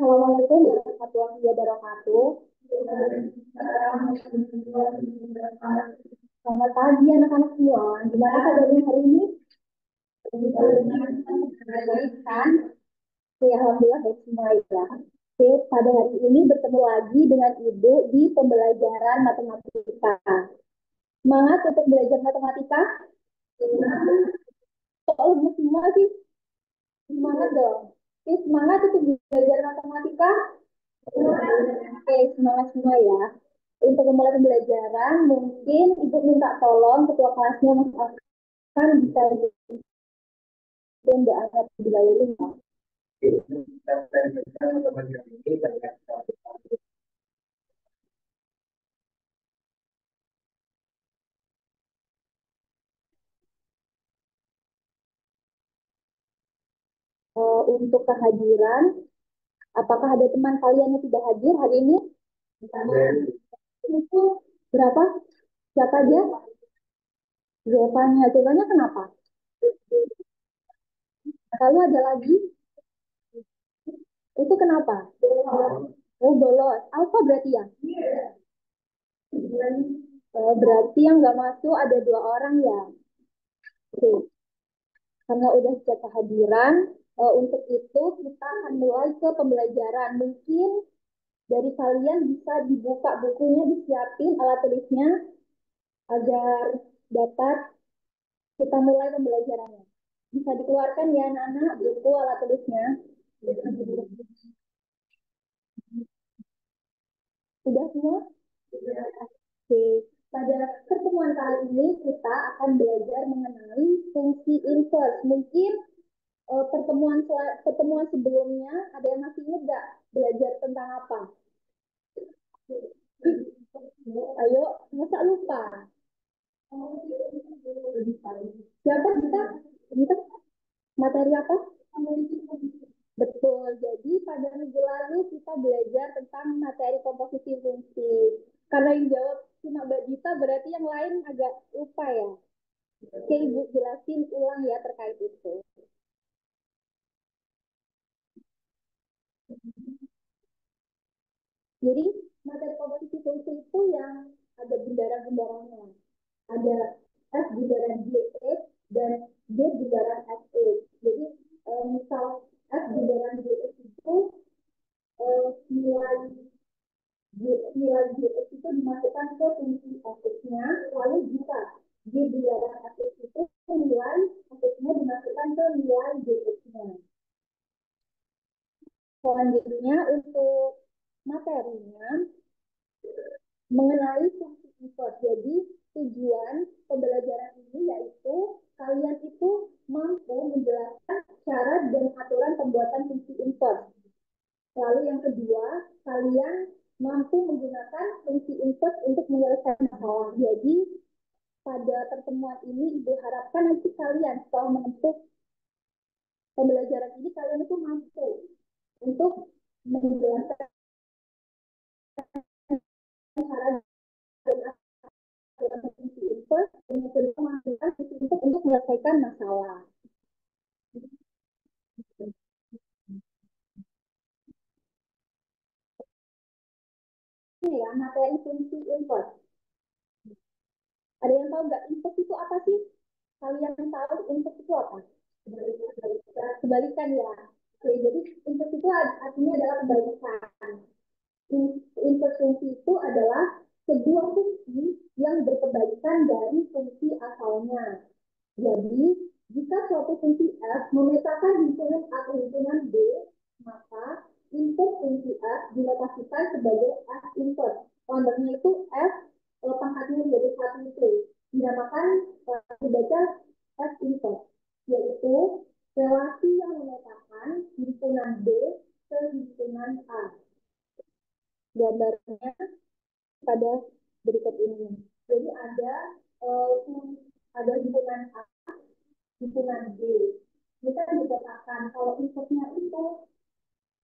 Assalamualaikum warahmatullahi wabarakatuh. Selamat pagi anak-anak semua. Gimana kabarnya hari ini? Baik kan? Oke, alhamdulillah baik semua ya. Oke, pada hari ini bertemu lagi dengan Ibu di pembelajaran matematika. Semangat untuk belajar matematika? Kok lemes semua sih? Semangat dong. Oke, semangat untuk belajar matematika. Oke, semangat semua ya. Untuk memulai pembelajaran, mungkin Ibu minta tolong ketua kelasnya Mas Afan bisa Mbak Ana terlebih dahulu ya. Untuk kehadiran, apakah ada teman kalian yang tidak hadir hari ini? Itu berapa? Siapa aja? Jawabannya, jawabannya kenapa? Lalu ada lagi? Itu kenapa? Oh, bolos. Apa berarti ya? Berarti yang nggak masuk ada 2 orang ya. Oke, karena udah cek kehadiran, untuk itu kita akan mulai ke pembelajaran. Mungkin dari kalian bisa dibuka bukunya, disiapin alat tulisnya agar dapat kita mulai pembelajarannya. Bisa dikeluarkan ya anak-anak buku alat tulisnya. Sudah semua? Oke. Pada pertemuan kali ini kita akan belajar mengenai fungsi inverse. Mungkin pertemuan sebelumnya ada yang masih ingat nggak belajar tentang apa? Ayo, masa lupa? Siapa kita? Kita materi apa? Betul. Jadi pada minggu lalu kita belajar tentang materi komposisi fungsi. Karena yang jawab cuma Mbak Gita, berarti yang lain agak lupa ya. Oke, Ibu jelasin ulang ya terkait itu. Jadi materi komposisi fungsi itu yang ada bundaran-bundarannya. Ada F bundaran GX dan G bundaran FX. Jadi misal F bundaran GX itu nilai nilai GX itu dimasukkan ke fungsi fx-nya, lalu jika G bundaran fx itu nilai fx-nya dimasukkan ke nilai GX-nya. Selanjutnya untuk materinya mengenai fungsi inverse. Jadi tujuan pembelajaran ini yaitu kalian itu mampu menjelaskan cara dan aturan pembuatan fungsi inverse. Lalu yang kedua, kalian mampu menggunakan fungsi inverse untuk menyelesaikan masalah. Jadi pada pertemuan ini Ibu harapkan nanti kalian setelah menempuh pembelajaran ini kalian itu mampu untuk menjelaskan cara fungsi inverse untuk menyelesaikan masalah. Ini ya materi fungsi inverse. Ada yang tahu nggak inverse itu apa sih? Kalian tahu inverse itu apa? Kebalikan ya. Oke, jadi inverse itu artinya adalah kebalikan. Inverse fungsi itu adalah sebuah fungsi yang berkebalikan dari fungsi asalnya. Jadi, jika suatu fungsi f memetakan himpunan A ke himpunan B, maka input fungsi f dilokasikan sebagai f inverse. Contohnya itu f pangkatnya menjadi 1 itu dinamakan dibaca f inverse, yaitu relasi yang memetakan himpunan B ke himpunan A. Gambarnya pada berikut ini. Jadi ada himpunan A, himpunan B. Kita dikatakan kalau inputnya itu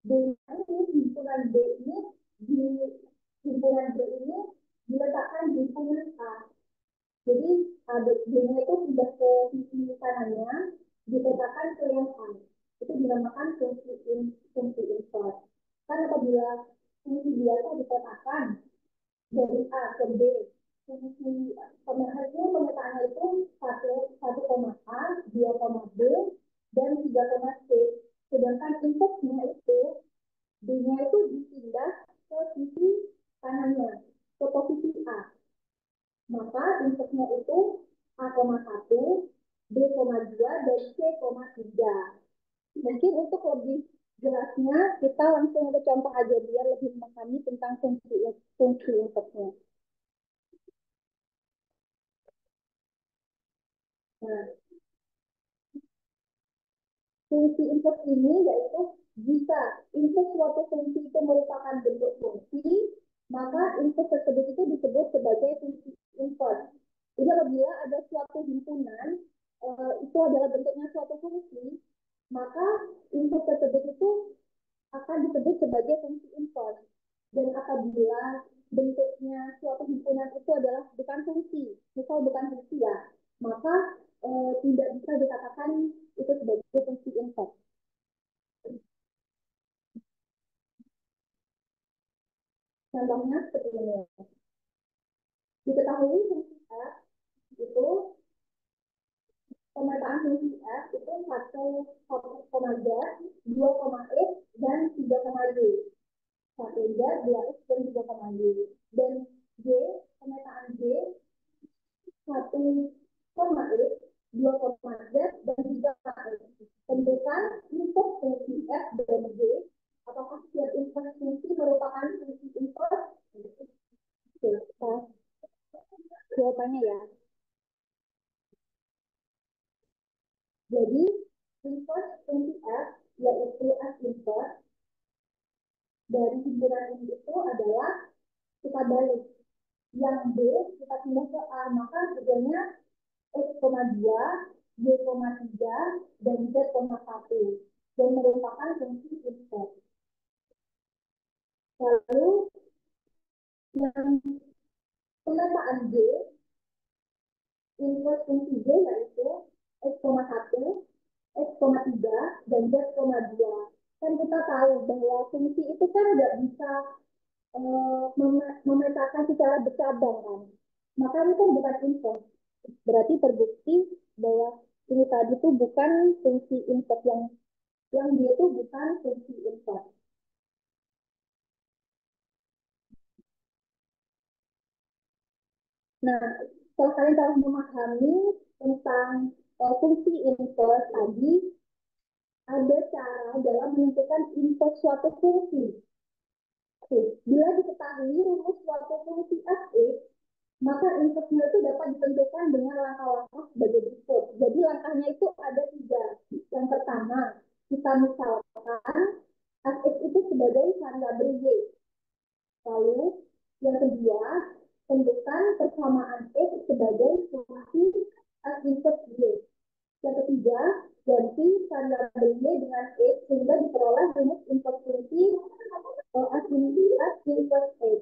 B ini himpunan B ini di himpunan B ini diletakkan di himpunan A. Jadi B-nya itu sudah ke sisi kanannya, diletakkan ke yang A. Itu dinamakan fungsi inverse. Kan dari A ke B. Fungsi pemetaannya itu satu koma A, 2 koma B, dan 3 koma C. Sedangkan inputnya itu B-nya itu dipindah ke sisi kanannya, ke posisi A. Maka inputnya itu A,1, B,2, dan C,3. Mungkin untuk lebih jelasnya, kita langsung ke contoh aja biar lebih memahami tentang fungsi inputnya. Nah, fungsi input ini yaitu jika input suatu fungsi itu merupakan bentuk fungsi, maka input tersebut itu disebut sebagai fungsi input. Jadi apabila ada suatu himpunan, itu adalah bentuknya suatu fungsi, maka input tersebut itu akan disebut sebagai fungsi input. Dan apabila bentuknya suatu himpunan itu adalah bukan fungsi, misal bukan fungsi ya, maka tidak bisa dikatakan itu sebagai fungsi input. Contohnya seperti ini. Diketahui fungsi f itu pemetaan fungsi f itu 1,z, 2,x, dan 3,y. 1z, 2x, dan 3,y. Dan J, pemetaan J, 1,x, 2,z, dan 3,x. Tentukan input fungsi f dan J, apakah setiap input fungsi merupakan fungsi input? Oke, jawabannya ya. Jadi, input fungsi f, yaitu f input, dari himpunan ini itu adalah kita balik. Yang B kita pindah ke A, maka hasilnya X,2, Y,3, dan Z,1. Dan merupakan fungsi input. Lalu, yang pemetaan J, input fungsi J yaitu X,1, X,3, dan Z,2. Kan kita tahu bahwa fungsi itu kan nggak bisa memetakan secara bercabang kan. Maka ini kan bukan input. Berarti terbukti bahwa ini tadi tuh bukan fungsi input yang dia tuh bukan fungsi input. Nah, kalau kalian telah memahami tentang fungsi input tadi, ada cara dalam menentukan input suatu fungsi. Oke, bila diketahui rumus suatu fungsi f(x), maka inputnya itu dapat ditentukan dengan langkah-langkah sebagai berikut. Jadi langkahnya itu ada 3. Yang pertama, kita misalkan f(x) itu sebagai variabel y. Lalu yang kedua, tentukan persamaan x sebagai fungsi f input y. Yang ketiga, ganti variabel y dengan x sehingga diperoleh rumus input fungsi f input x.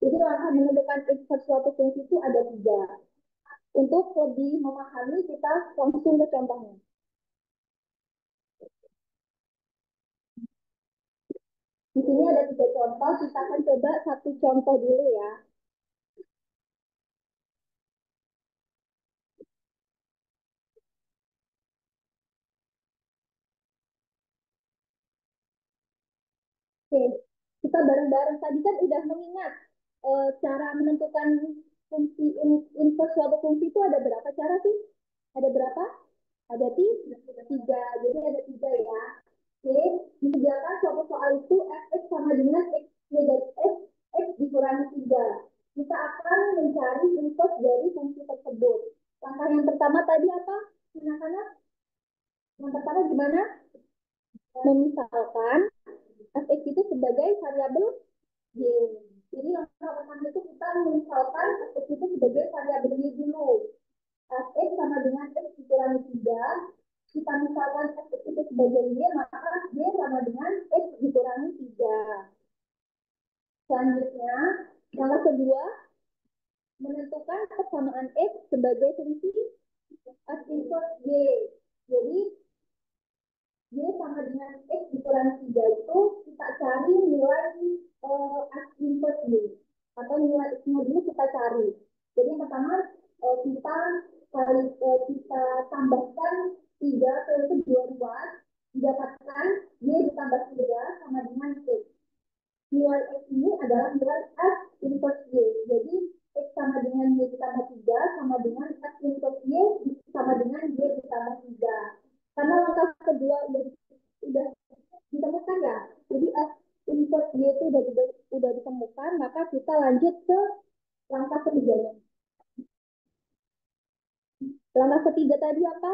Jadi langkah menentukan input suatu fungsi itu ada 3. Untuk lebih memahami, kita langsung ke contohnya. Di sini ada 3 contoh, kita akan coba satu contoh dulu ya. Oke, kita bareng-bareng tadi kan udah mengingat cara menentukan fungsi input suatu fungsi itu ada berapa cara sih? Ada berapa? Ada 3. Jadi ada 3 ya. Oke, disediakan suatu soal itu fx sama dengan x negatif x dikurangi 3. Kita akan mencari input dari fungsi tersebut. Langkah yang pertama tadi apa? Anak-anak, yang pertama gimana? Memisalkan fx itu sebagai variabel y. Jadi langkah pertama itu kita memisalkan fx itu sebagai variabel y dulu. Fx sama dengan x dikurangi 3. Kita misalkan fx itu sebagai y, maka y sama dengan x dikurangi 3. Selanjutnya, langkah kedua, menentukan persamaan x sebagai fungsi f input y. Jadi, y sama dengan x dikurangi 3 itu kita cari nilai f input y. atau nilai X-nya dulu kita cari. Jadi yang pertama kita tambahkan 3 ke kedua ruas, didapatkan Y ditambah 3 sama dengan X. Nilai X ini adalah nilai F inverse Y. Jadi X sama dengan Y ditambah 3 sama dengan F inverse Y sama dengan Y ditambah 3. Karena langkah kedua udah ditemukan ya. Jadi F inverse Y itu udah ditemukan, maka kita lanjut ke langkah ketiga. Langkah ketiga tadi apa?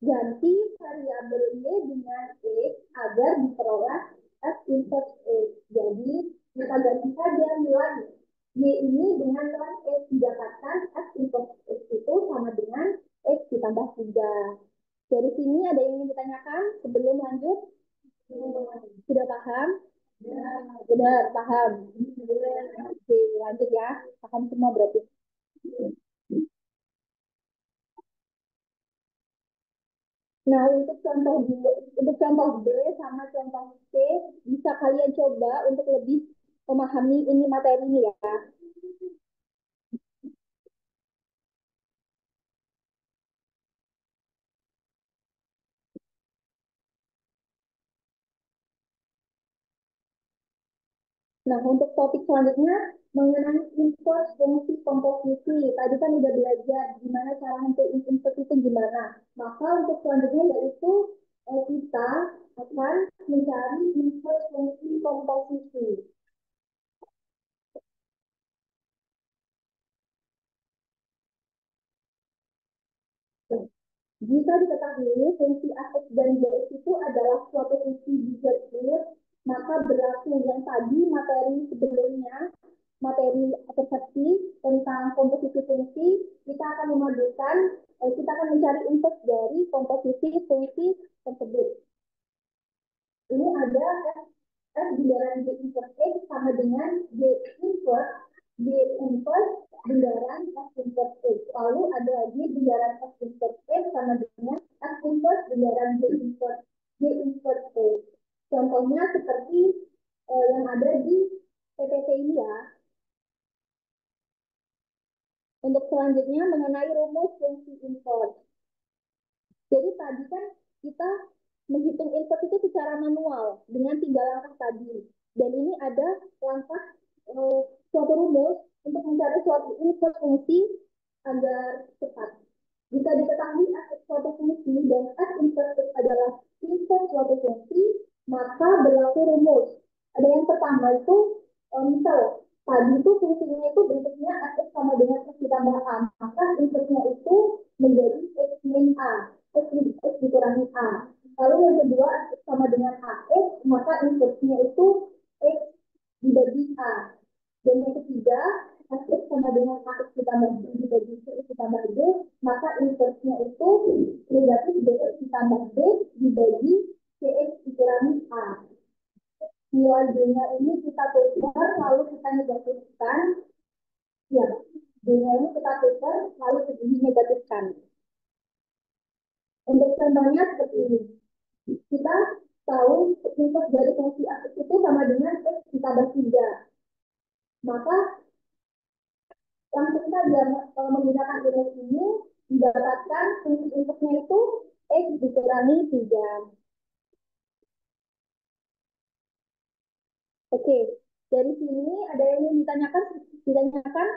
Ganti variabel Y dengan X agar diperoleh F inverse X. Jadi kita ganti saja nilai Y ini dengan nilai X, didapatkan F inverse X itu sama dengan X ditambah 3. Dari sini ada yang ingin ditanyakan sebelum lanjut? Sudah paham? Benar, paham. Oke, lanjut ya. Paham semua berarti. Nah, untuk contoh B sama contoh C, bisa kalian coba untuk lebih memahami ini materi ini ya. Nah, untuk topik selanjutnya mengenai inverse fungsi komposisi. Tadi kan udah belajar gimana cara untuk inverse itu gimana. Maka untuk selanjutnya yaitu kita akan mencari inverse fungsi komposisi. Jika diketahui fungsi f(x) dan g(x) itu adalah suatu fungsi Dirichlet, maka berlaku yang tadi materi sebelumnya, materi persepsi tentang komposisi fungsi, kita akan memadukan, kita akan mencari input dari komposisi fungsi tersebut. Ini ada F bundaran G inverse X sama dengan G inverse bundaran F inverse X. Lalu ada lagi bundaran F inverse X sama dengan F inverse bundaran G inverse X. Contohnya seperti yang ada di PPT ini ya. Untuk selanjutnya mengenai rumus fungsi inverse. Jadi tadi kan kita menghitung input itu secara manual dengan 3 langkah tadi. Dan ini ada langkah suatu rumus untuk mencari suatu input fungsi agar cepat. Jika diketahui aspek suatu fungsi dan f inverse adalah input suatu fungsi, maka berlaku rumus. Ada yang pertama itu misal tadi itu fungsinya itu bentuknya f sama dengan x ditambah a, maka inputnya itu menjadi x min a, x dikurangi a. Lalu yang kedua x sama dengan ax, maka inputnya itu x dibagi a. Dan yang ketiga, x sama dengan ax ditambah b dibagi cx ditambah d, maka inverse-nya itu negatif dx ditambah d dibagi cx dikurangi a. Nilai d-nya ini kita tukar, lalu kita negatifkan. Ya, d-nya ini kita tukar, lalu negatifkan. Untuk contohnya seperti ini. Kita tahu input dari fungsi ax itu sama dengan x ditambah 3. Maka langsung saja menggunakan rumus ini didapatkan fungsi inputnya itu x dikurangi 3. Oke, dari sini ada yang ingin ditanyakan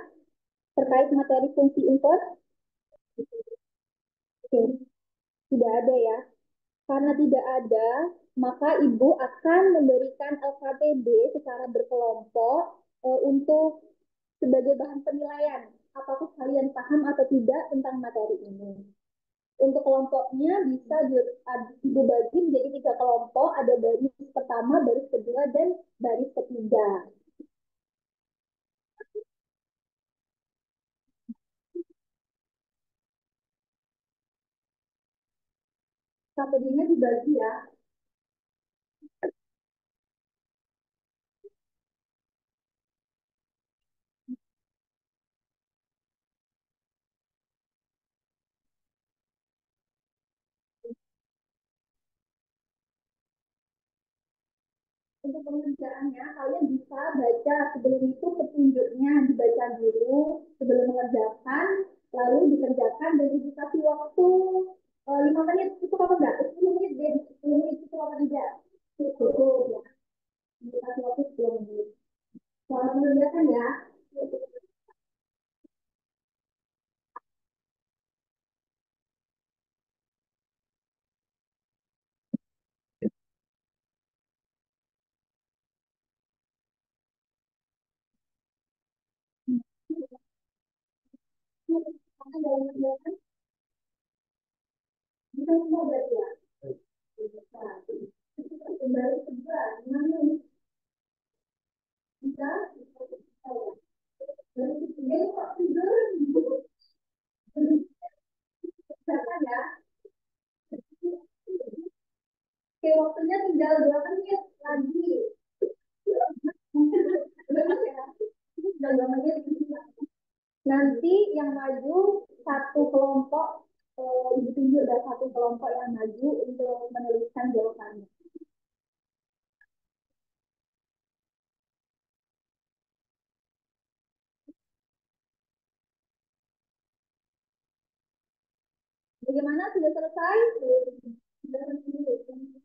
terkait materi fungsi input? Oke, tidak ada ya. Karena tidak ada, maka Ibu akan memberikan LKPD secara berkelompok untuk sebagai bahan penilaian. Apakah kalian paham atau tidak tentang materi ini? Untuk kelompoknya bisa Ibu bagi menjadi 3 kelompok, ada baris pertama, baris kedua, dan baris ketiga. KPD-nya dibagi ya. Untuk pengerjaannya, kalian bisa baca sebelum itu petunjuknya dibaca dulu sebelum mengerjakan, lalu dikerjakan dan dikasih waktu 5 menit itu kapan enggak? 10 menit deh, 10 menit itu kapan aja? Cukup ya, dikasih waktu 10 menit. Selamat mengerjakan ya. Karena dalam mengerjakan bisa semua berarti ya. Bisa kembali sebelah, gimana nih? Bisa, bisa, bisa ya. Jadi, ini kok tidur? Kerjakan ya. Oke, waktunya tinggal 2 menit lagi. Benar ya? Tinggal 2 menit. Nanti yang maju satu kelompok, ibu tunjuk ada satu kelompok yang maju untuk menuliskan jawabannya. Bagaimana? Sudah selesai? Sudah selesai.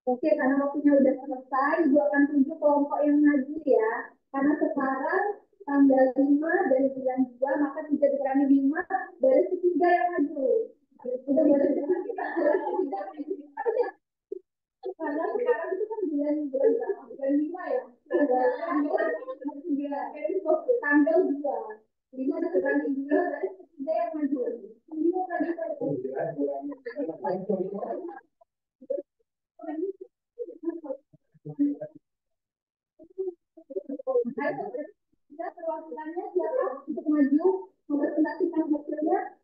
Oke, karena waktunya udah selesai, Ibu akan tunjuk kelompok yang maju ya. Karena sekarang tanggal 5 dari bulan 2, maka 3 dikurangi 5, dari ketiga yang maju. Udah boleh dengar kita. Karena sekarang itu kan bulan bulan berapa? Bulan 5 ya. Tanggal 2. 5 dikurangi 2 dari ketiga yang maju. Ini tadi perwakilannya siapa untuk maju mempresentasikan hasilnya?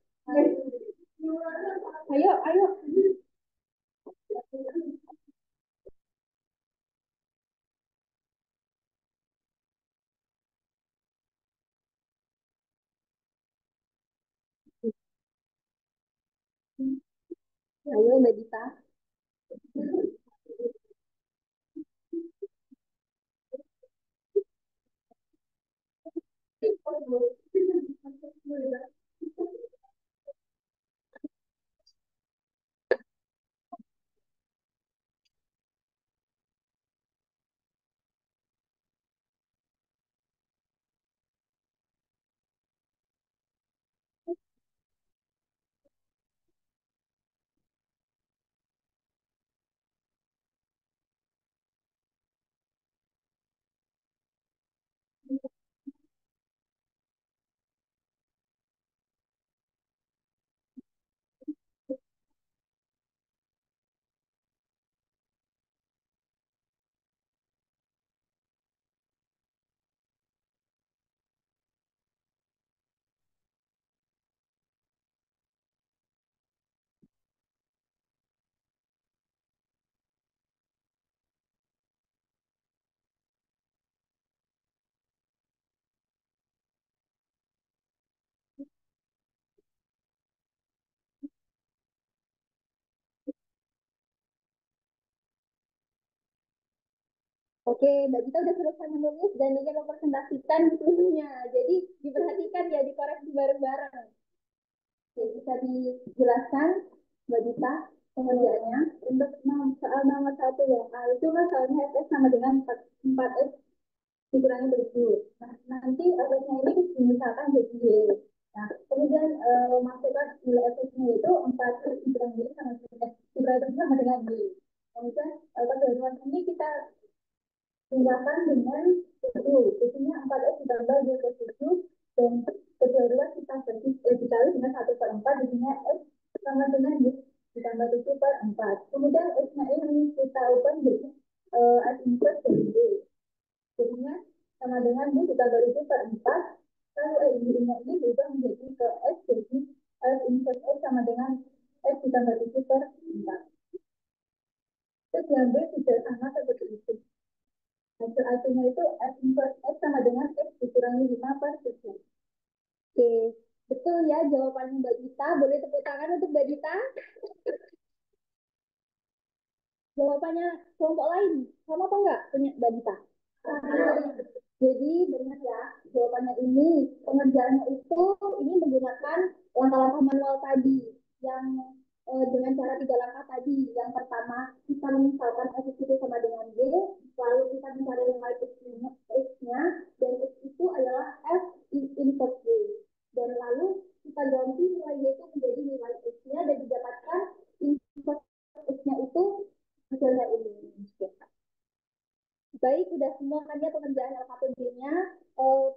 Ayo, ayo. Ayo, Mbak Dita. Oke, Mbak Dita udah selesai menulis dan ingin mempresentasikan bukunya. Jadi diperhatikan ya, dikoreksi bareng-bareng. Oke, bisa dijelaskan Mbak Dita pengerjaannya untuk soal nomor 1 ya. Nah, itu kan soalnya SS sama dengan 4S dikurangi 7. Nah, nanti SS-nya ini misalkan jadi Y. Nah, kemudian masukkan nilai SS-nya itu 4 dikurangi Y sama dengan dikurangi 7 sama dengan Y. Kemudian kedua ini kita tinggalkan dengan 7. Isinya 4S ditambah 2 ke 7 dan kedua-dua kita dikali dengan 1/4. Isinya S sama dengan Y ditambah 7 per 4. Kemudian S-nya ini kita ubah menjadi S inverse dari Y. Jadinya sama dengan Y ditambah 7 per 4. Lalu Y-nya ini berubah menjadi ke S jadi F inverse X sama dengan X ditambah 7 per 4. Terus yang B sederhana seperti itu. Hasil hasilnya itu F inverse X sama dengan X dikurangi 5 per 7. Oke, betul ya jawabannya Mbak Dita. Boleh tepuk tangan untuk Mbak Dita. Jawabannya kelompok lain. Sama apa enggak punya Mbak Dita? Jadi benar ya, jawabannya ini pengerjaannya itu ini menggunakan langkah-langkah manual tadi yang dengan cara 3 langkah tadi. Yang pertama kita misalkan X itu sama dengan B, lalu kita mencari nilai X-nya dan X itu adalah F inverse B. Dan lalu kita ganti nilai Y itu menjadi nilai X-nya dan didapatkan inverse X-nya itu hasilnya ini. Baik, sudah semua kan ya pekerjaan LKPD-nya.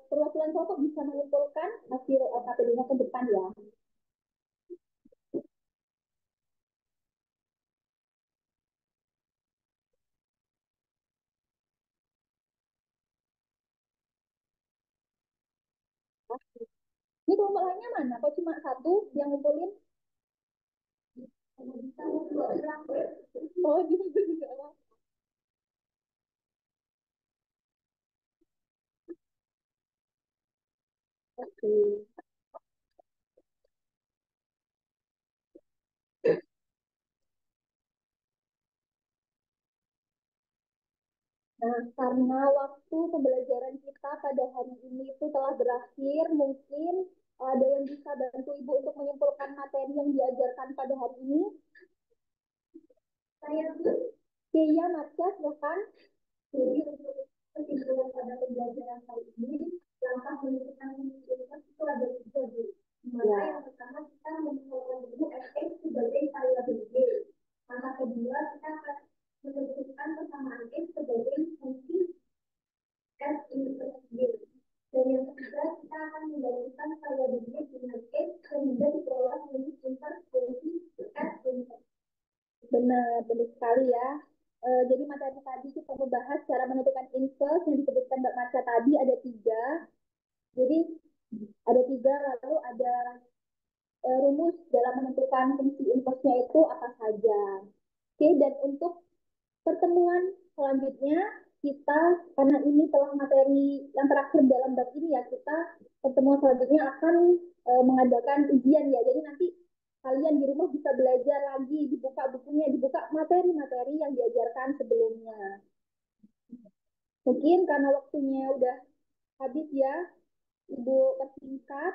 Perwakilan kelompok bisa mengumpulkan hasil LKPD-nya ke depan ya. Ini kelompok lainnya mana? Kok cuma satu yang ngumpulin? Oh, juga. Oke. Nah, karena waktu pembelajaran kita pada hari ini itu telah berakhir, mungkin ada yang bisa bantu Ibu untuk menyimpulkan materi yang diajarkan pada hari ini? Saya Kia Marcia, silakan. Jadi untuk kesimpulan pada pembelajaran kali ini, langkah menentukan universitas itu ada 3. Dimana yang pertama kita menentukan dulu SX sebagai variabel Y. Langkah kedua kita akan menentukan persamaan X sebagai fungsi F inverse Y. Dan yang ketiga kita akan menggabungkan variabel Y dengan X sehingga diperoleh unit inverse fungsi F inverse. Benar, benar sekali ya. Jadi materi tadi kita membahas cara menentukan inverse yang disebutkan Mbak Marsha tadi ada 3. Jadi ada 3, lalu ada rumus dalam menentukan fungsi inverse-nya itu apa saja. Oke, dan untuk pertemuan selanjutnya kita, karena ini telah materi yang terakhir dalam bab ini ya, kita pertemuan selanjutnya akan mengadakan ujian ya. Jadi nanti kalian di rumah bisa belajar lagi, dibuka bukunya, dibuka materi-materi yang diajarkan sebelumnya. Mungkin karena waktunya udah habis ya, Ibu persingkat,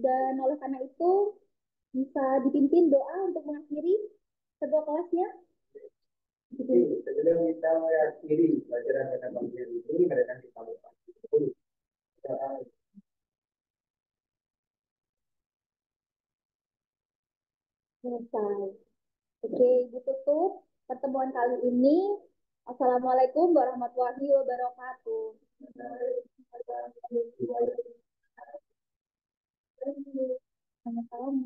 dan oleh karena itu bisa dipimpin doa untuk mengakhiri kedua kelasnya. Sebelum kita mengakhiri pelajaran pada pagi ini, mereka kita lupa. Selesai. Oke, Ibu tutup pertemuan kali ini. Assalamualaikum warahmatullahi wabarakatuh. Sama-sama.